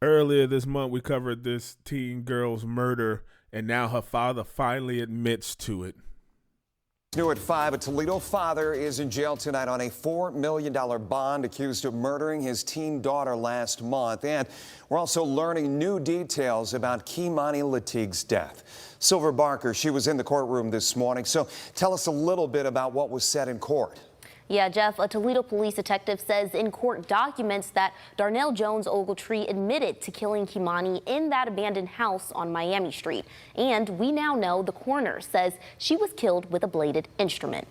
Earlier this month, we covered this teen girl's murder, and now her father finally admits to it. New at 5, a Toledo father is in jail tonight on a $4 million bond, accused of murdering his teen daughter last month. And we're also learning new details about Kei'Mani Latigue's death. Silver Barker, she was in the courtroom this morning. So tell us a little bit about what was said in court. Yeah, Jeff, a Toledo police detective says in court documents that Darnell Jones Ogletree admitted to killing Kei'Mani in that abandoned house on Miami Street. And we now know the coroner says she was killed with a bladed instrument.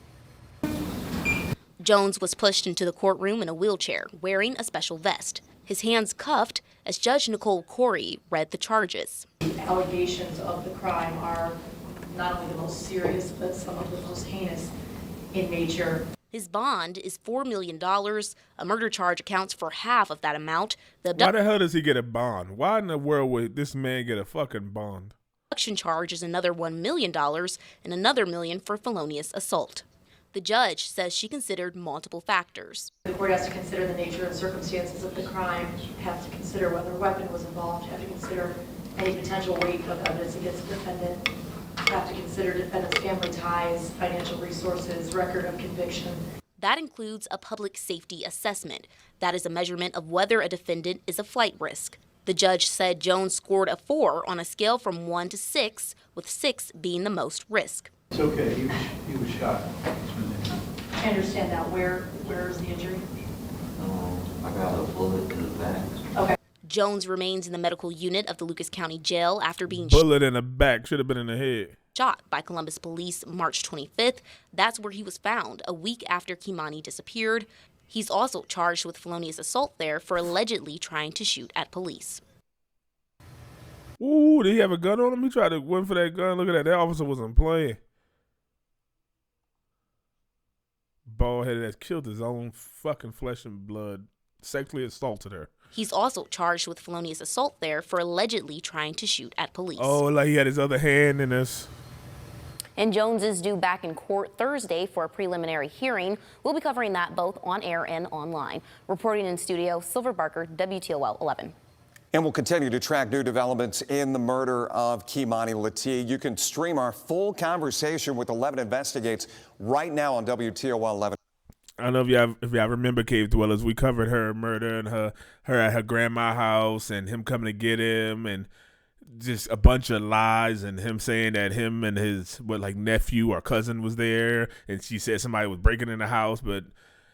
Jones was pushed into the courtroom in a wheelchair, wearing a special vest. His hands cuffed as Judge Nicole Corey read the charges. The allegations of the crime are not only the most serious, but some of the most heinous in nature. His bond is $4 million. A murder charge accounts for half of that amount. Why the hell does he get a bond? Why in the world would this man get a fucking bond? Abduction charge is another $1 million and another $1 million for felonious assault. The judge says she considered multiple factors. The court has to consider the nature and circumstances of the crime, have to consider whether a weapon was involved, have to consider any potential weight of evidence against the defendant, have to consider defendant's family ties, financial resources, record of conviction. That includes a public safety assessment. That is a measurement of whether a defendant is a flight risk. The judge said Jones scored a 4 on a scale from 1 to 6, with 6 being the most risk. It's okay, he was shot. I understand that. Where is the injury? I got a bullet in the back. Okay. Jones remains in the medical unit of the Lucas County Jail after being bullet in the back, should have been in the head. Shot by Columbus police March 25th. That's where he was found a week after Kei'Mani disappeared. He's also charged with felonious assault there for allegedly trying to shoot at police. Ooh, did he have a gun on him? He tried to win for that gun. Look at that. That officer wasn't playing. Bald-headed that killed his own fucking flesh and blood. Sexually assaulted her. He's also charged with felonious assault there for allegedly trying to shoot at police. Oh, like he had his other hand in this. And Jones is due back in court Thursday for a preliminary hearing. We'll be covering that both on air and online. Reporting in studio, Silver Barker, WTOL 11. And we'll continue to track new developments in the murder of Kei'Mani Latigue. You can stream our full conversation with 11 Investigates right now on WTOL 11. I don't know if y'all remember Cave Dwellers. We covered her murder and her at her grandma's house and him coming to get him and just a bunch of lies and him saying that him and his nephew or cousin was there, and she said somebody was breaking in the house, but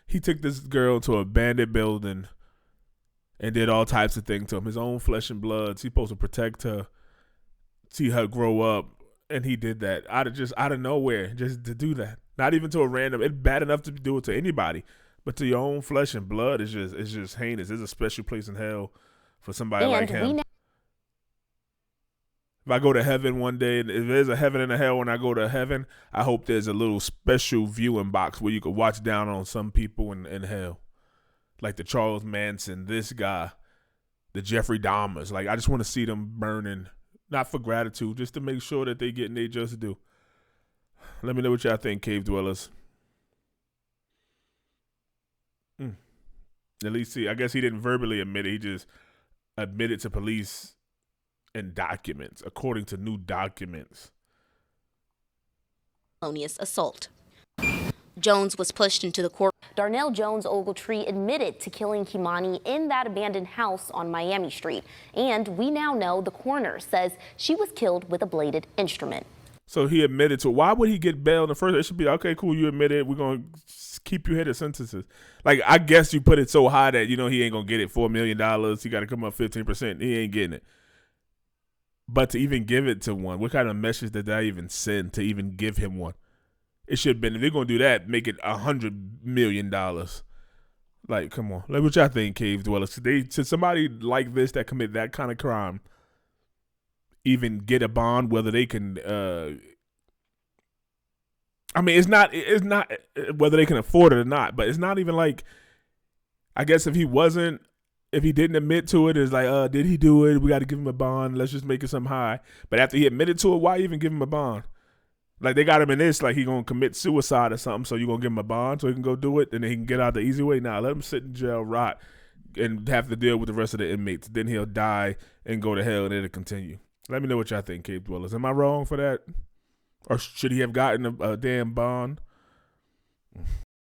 he took this girl to an abandoned building and did all types of things to him. His own flesh and blood. He's supposed to protect her, see her grow up, and he did that out of nowhere, just to do that. Not even to a random. It's bad enough to do it to anybody, but to your own flesh and blood is just heinous. There's a special place in hell for somebody like him. If I go to heaven one day, if there's a heaven and a hell when I go to heaven, I hope there's a little special viewing box where you could watch down on some people in hell. Like the Charles Manson, this guy, the Jeffrey Dahmers. Like, I just want to see them burning, not for gratitude, just to make sure that they getting their just due. Let me know what y'all think, Cave Dwellers. At least, I guess he didn't verbally admit it. He just admitted to police and documents, according to new documents. Felonious assault. Jones was pushed into the court. Darnell Jones Ogletree admitted to killing Kei'Mani in that abandoned house on Miami Street. And we now know the coroner says she was killed with a bladed instrument. So he admitted to it. Why would he get bail in the first? It should be, okay, cool, you admitted. We're going to keep you here to sentences. Like, I guess you put it so high that, he ain't going to get it. $4 million. He got to come up 15%. He ain't getting it. But to even give it to one, what kind of message did that even send to even give him one? It should have been, if they're going to do that, make it $100 million. Like, come on. Like, what y'all think, Cave Dwellers? Should somebody like this that commit that kind of crime even get a bond, whether they can it's not whether they can afford it or not, but it's not even like, I guess if he didn't admit to it, it's like, did he do it? We got to give him a bond. Let's just make it something high. But after he admitted to it, why even give him a bond? Like, they got him in this, like he gonna commit suicide or something, so you gonna give him a bond so he can go do it and then he can get out the easy way? Nah, let him sit in jail, rot, and have to deal with the rest of the inmates. Then he'll die and go to hell, and it'll continue. Let me know what y'all think, Cave Dwellers. Am I wrong for that? Or should he have gotten a damn bond?